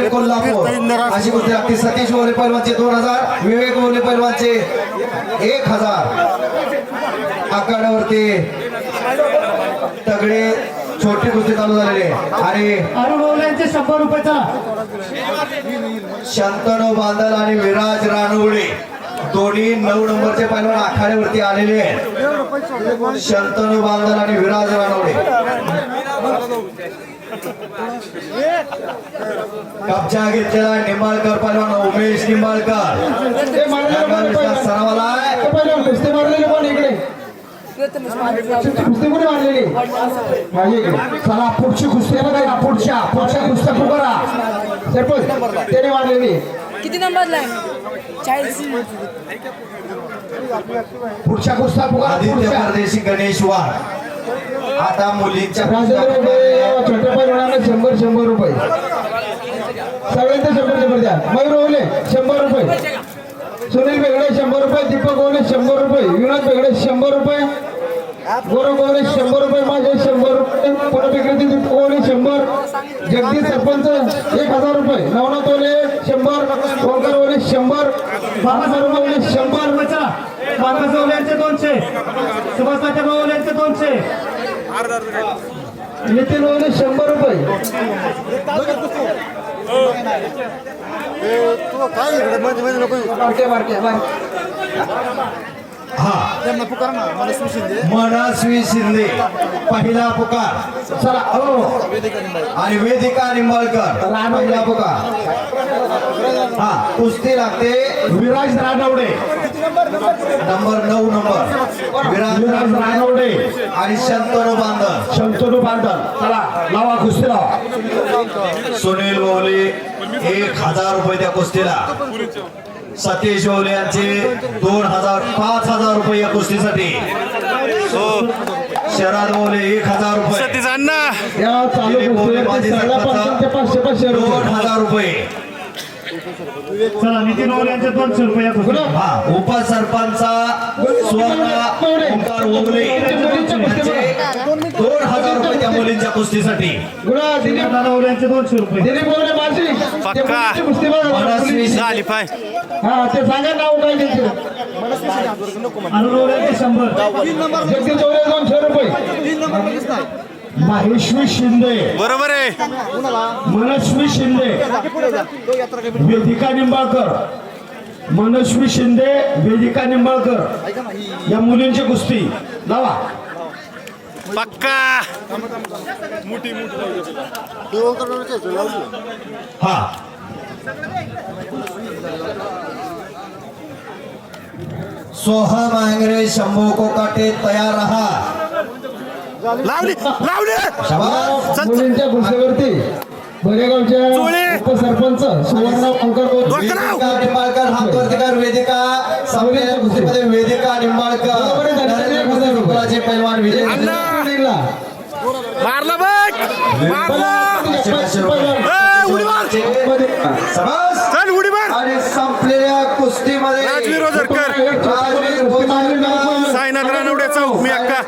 कोल्हापूर अशी कुस्ती लागते. सतीश ओले पैलवानचे 2000, विवेक ओले पैलवानचे 1000. आखाड्यावरती तगडे छोटी कुस्ती चालू झालेली आणि अरुण ओल्यांचे 100 रुपयाचा. शंतनू बांदल आणि विराज रानवडे दोन्ही 9 नंबरचे पैलवान आखाड्यावरती आलेले आहेत. शंतनू बांदल आणि विराज रानवडे. कब्जा घेतलेला निंबाळकर पैलवान उमेश निंबाळकर सरावाला कुस्ती मारलेली पण इकडे कुस्ती कोणी मारलेली चला पुढची कुस्ती बघा. पुढच्या कुस्त्या पुकारा सरपंच त्याने मारलेली. किती नंबरला आहे? 40. पुढच्या कुस्त्या पुकारा. आदित्य परदेशी गणेश वाघ. आता मुलींच्या छोट्या पैलवानाला 100 रुपये सगळ्यांचे 100 द्या. मयूर ओले 100 रुपये. सुनील बेगडे 100 रुपये. दीपक ओले 100 रुपये. विनोद बेगडे 100 रुपये. गौरव ओले 100 रुपये. माझे 100 रुपये. पुनर्विक्रेते दीपक ओले 100. जगदीश सरपंच 1000 रुपये. नवनाथ ओले 100. ओंकार ओले 100. बाबासाहेब ओले 100. बाबासाहेब ओल्यांचे 200. सुभाष ओल्यांचे 200. नितीन ओले 100 रुपये. मनस्वी शिंदे पहिला पुकार. चला आणि वेदिका निंबाळकर पहिला पुकार. हा कुस्ती लागते विराज रानवडे नंबर 9 नंबर विराज रानवडे आणि शंतनू बांदल. चला लावा कुस्ती लावा. सुनील ओले 1000 रुपये त्या कुस्तीला. सतीश ओले यांचे 2000, 5000 रुपये या कुस्तीसाठी. शरद ओले 1000 रुपये. चालू 2000 रुपये. चला नितीन ओल्यांचे 200 रुपये. हा उपसरपंचा स्वर्ण ओंकार ओगले 2000 रुपये त्या मुलींच्या कुस्तीसाठी. दिलीप ओल्यांचे 200 रुपये. दिलीप ओले माझी झाली पाय. हा ते सांगा नाव काय त्यांचे. अरुण ओल्यांचे 100. जगदीश ओले 200 रुपये. महेश्वी शिंदे बरोबर आहे. मनस्वी शिंदे वेदिका निंबाळकर. मनस्वी शिंदे वेदिका निंबाळकर या मुलींची कुस्ती लावा. पक्का हा सोहम आंग्रे शंभू कोकाटे तयार रहा. लावली शाबास. मुलींच्या कुस्तीवरती बरेगावच्या उपसरपंच सुवर्ण ओंकार निंबाळकर हातवरतीकर वेदिका संपलेल्या कुस्तीमध्ये वेदिका निंबाळकर पैलवान विजय मारला बघ उडी मार. चल उडी मार. आणि संपलेल्या कुस्तीमध्ये राजवीर ओझरकर, साईनाथ रानवडे चौक मी अक्का